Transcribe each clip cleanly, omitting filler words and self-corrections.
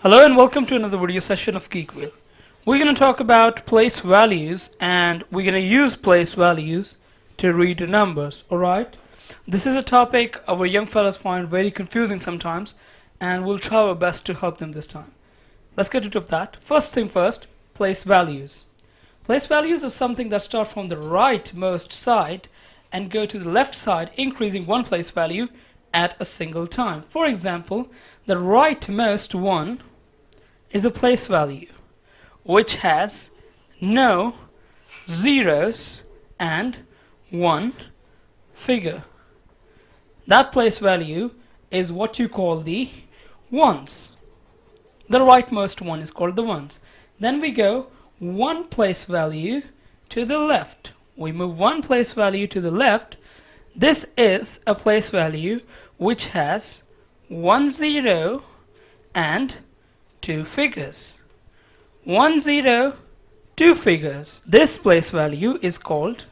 Hello and welcome to another video session of Geek Wheel. We're going to talk about place values and we're going to use place values to read numbers, alright? This is a topic our young fellows find very confusing sometimes and we'll try our best to help them this time. Let's get rid of that. First thing first, place values. Place values are something that start from the rightmost side and go to the left side, increasing one place value at a single time. For example, the rightmost one is a place value which has no zeros and one figure. That place value is what you call the ones. The rightmost one is called the ones. Then we go one place value to the left. We move one place value to the left. This is a place value which has 1 0 and 2 figures. 1 0, 2 figures. This place value is called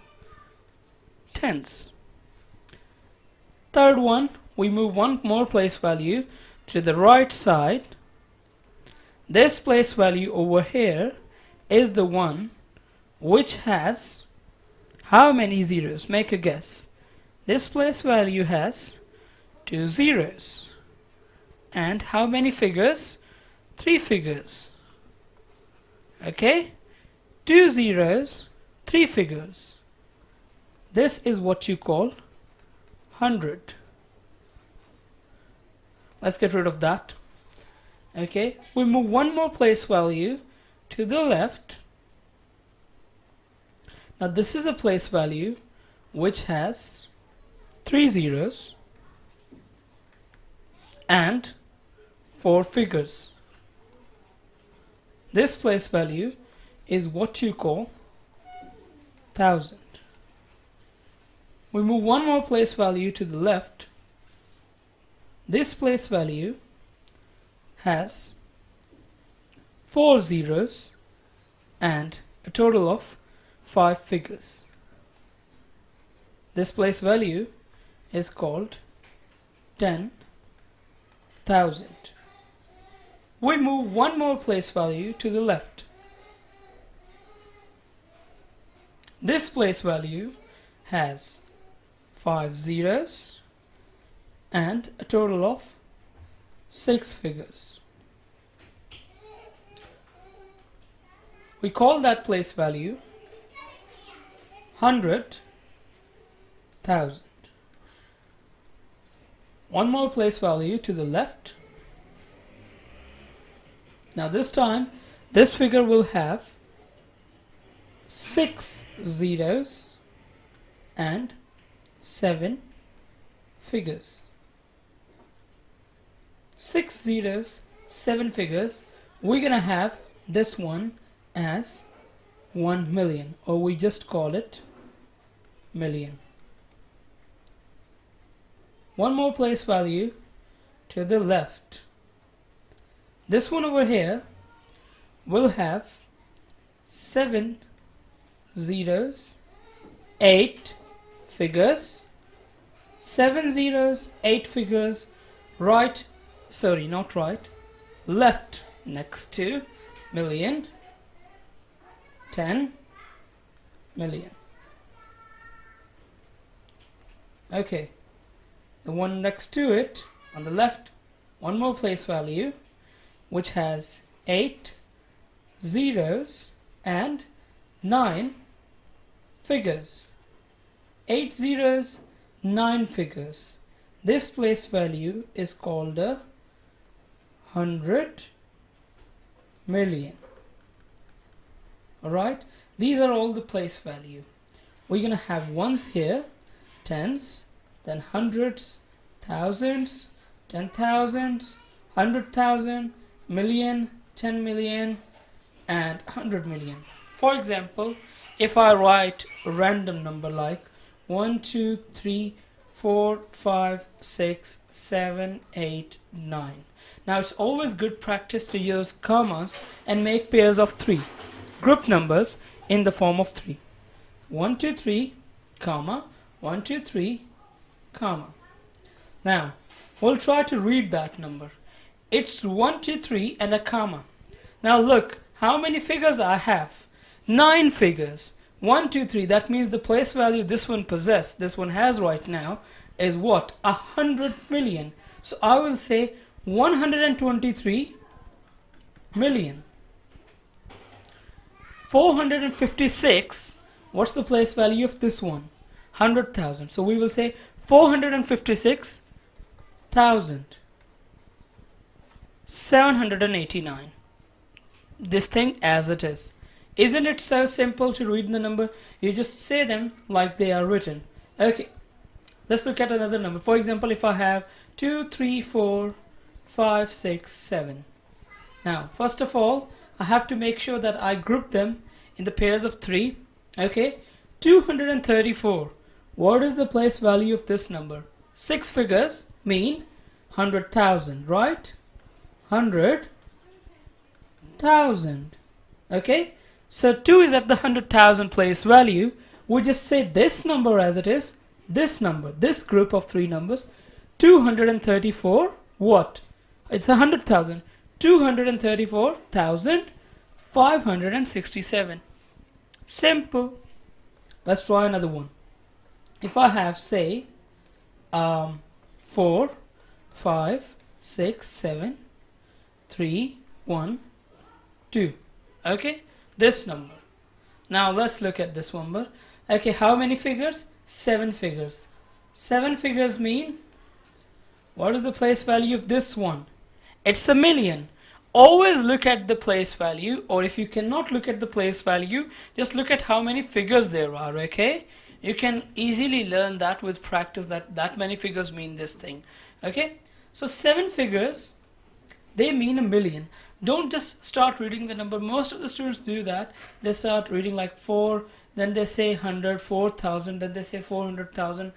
tens. Third one, we move one more place value to the right side. This place value over here is the one which has how many zeros? Make a guess. This place value has 2 zeros. And how many figures? 3 figures. Okay? 2 zeros, 3 figures. This is what you call 100. Let's get rid of that. Okay? We move one more place value to the left. Now this is a place value which has 3 zeros and 4 figures. This place value is what you call 1000. We move one more place value to the left. This place value has 4 zeros and a total of 5 figures. This place value is called 10,000. We move one more place value to the left. This place value has 5 zeros and a total of 6 figures. We call that place value 100,000. One more place value to the left. Now this time, this figure will have 6 zeros and 7 figures. 6 zeros, 7 figures. We're gonna have this one as 1 million, or we just call it million. One more place value to the left. This one over here will have 7 zeros, 8 figures. 7 zeros, 8 figures, right, sorry, not right, left next to million, 10 million. Okay, the one next to it on the left, one more place value which has 8 zeros and 9 figures. 8 zeros, 9 figures. This place value is called 100 million. Alright, these are all the place value. We're gonna have ones here, tens, then hundreds, thousands, 10,000s, 100,000, million, 10 million, and 100 million. For example, if I write a random number like 1, 2, 3, 4, 5, 6, 7, 8, 9. Now it's always good practice to use commas and make pairs of 3. Group numbers in the form of 3. 1, 2, 3, comma, 1, 2, 3, comma. Now, we'll try to read that number. It's 1, 2, 3 and a comma. Now look how many figures I have. 9 figures. 1, 2, 3. That means the place value this one has right now is what? 100 million. So I will say 123 million. 456. What's the place value of this one? 100,000. So we will say 456,789. This thing as it is. Isn't it so simple to read the number? You just say them like they are written. Okay, let's look at another number. For example, if I have 2, 3, 4, 5, 6, 7. Now, first of all, I have to make sure that I group them in the pairs of 3. Okay, 234. What is the place value of this number? 6 figures mean 100,000, right? 100,000. Okay, so 2 is at the 100,000 place value. We just say this number as it is. This number, this group of 3 numbers, 234. What? It's 100,000. 234,567. Simple. Let's try another one. If I have, say, 4, 5, 6, 7, 3, 1, 2. Okay, this number. Now let's look at this number. Okay, how many figures? 7 figures. 7 figures mean, what is the place value of this one? It's a million. Always look at the place value, or if you cannot look at the place value, just look at how many figures there are. Okay, you can easily learn that with practice, that many figures mean this thing. Okay, so 7 figures, they mean a million. Don't just start reading the number. Most of the students do that. They start reading like 4, then they say 100, 4,000, then they say 400,000.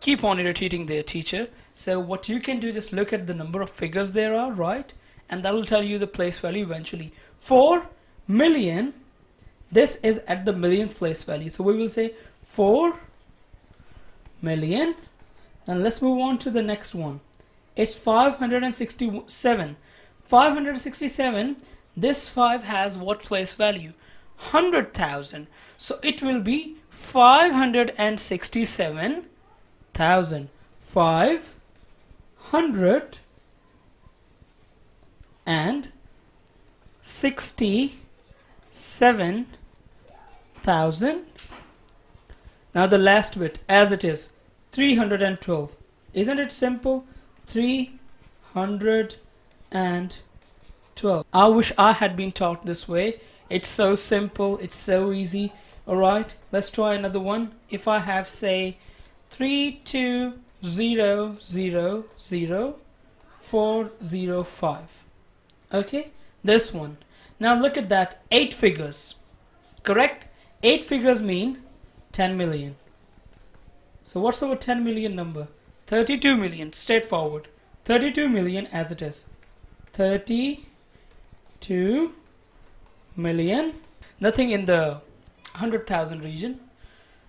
Keep on irritating their teacher. So what you can do, just look at the number of figures there are, right? And that will tell you the place value eventually. 4 million, this is at the millionth place value. So we will say 4 million. And let's move on to the next one. It's 567. 567, this 5 has what place value? 100,000. So it will be 567,000. 567,000. Now the last bit as it is, 312. Isn't it simple? 312. I wish I had been taught this way. It's so simple, it's so easy. Alright, let's try another one. If I have, say, 320000405. Okay, this one. Now look at that, 8 figures. Correct? 8 figures mean 10 million. So what's our 10 million number? 32 million, straightforward. 32 million as it is. 32 million. Nothing in the 100,000 region.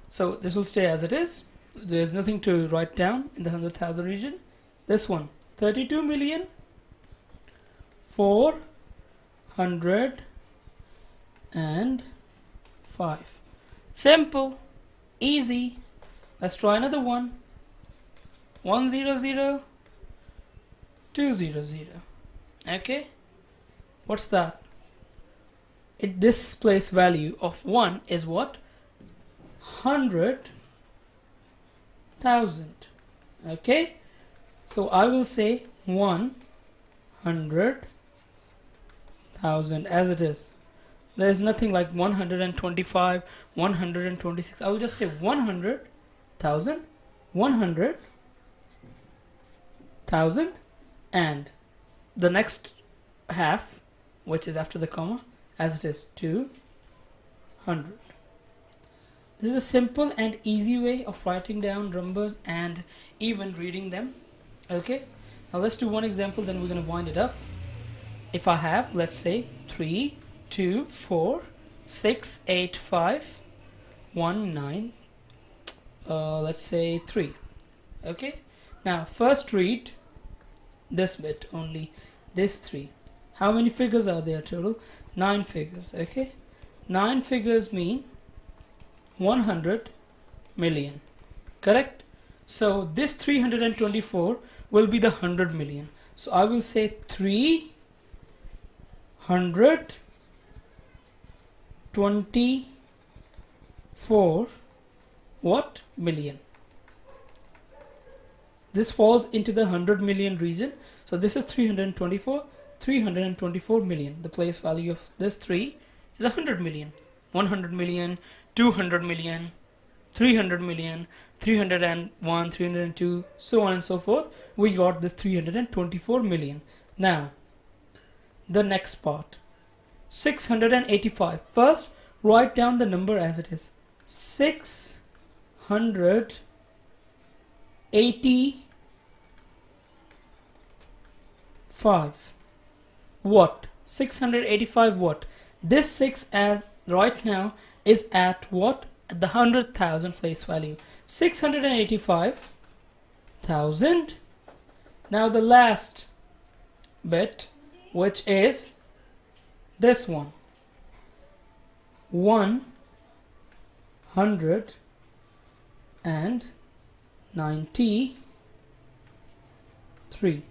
So this will stay as it is. There's nothing to write down in the 100,000 region. This one, 32 million 405. Simple, easy. Let's try another one. 100,200. Okay, what's that? This place value of 1 is what? 100,000. Okay, so I will say 100,000 as it is. There is nothing like 125, 126. I will just say 100,000, 100,000, and the next half, which is after the comma, as it is, 200. This is a simple and easy way of writing down numbers and even reading them. Okay, now let's do one example, then we're going to wind it up. If I have, let's say, 3, 2, 4, 6, 8, 5, 1, 9, let's say 3. Okay, now first read this bit only. These three. How many figures are there total? 9 figures. Okay, 9 figures mean 100 million, correct? So this 324 will be the 100 million. So I will say 324 what million. This falls into the 100 million region. So this is 324 million. The place value of this 3 is 100 million. 100 million, 200 million, 300 million, 301, 302, so on and so forth. We got this 324 million. Now the next part, 685. First write down the number as it is. 685 what? 685 what? This 6 as right now is at what? At the 100,000 place value. 685,000. Now the last bit, which is this one, 193.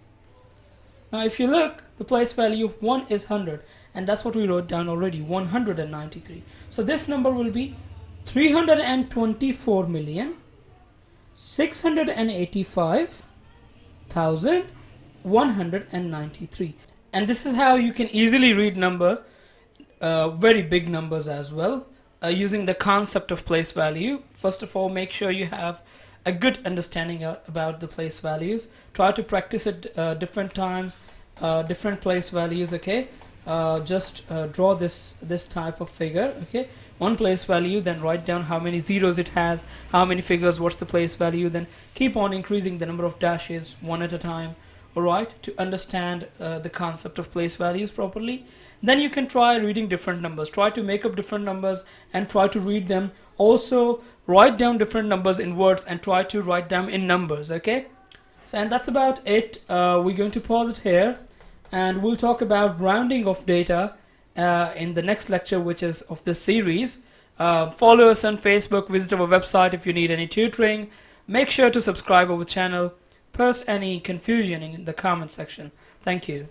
Now if you look, the place value of 1 is 100, and that's what we wrote down already, 193. So this number will be 324,685,193. And this is how you can easily read very big numbers as well, using the concept of place value. First of all, make sure you have a good understanding about the place values. Try to practice it different times, different place values. Okay, just draw this type of figure. Okay, one place value, then write down how many zeros it has, how many figures, what's the place value, then keep on increasing the number of dashes one at a time. Alright, to understand the concept of place values properly. Then you can try reading different numbers, try to make up different numbers and try to read them. Also write down different numbers in words and try to write them in numbers. Okay, so and that's about it. We're going to pause it here and we'll talk about rounding of data in the next lecture, which is of this series. Follow us on Facebook, visit our website if you need any tutoring. Make sure to subscribe our channel. Post any confusion in the comment section. Thank you.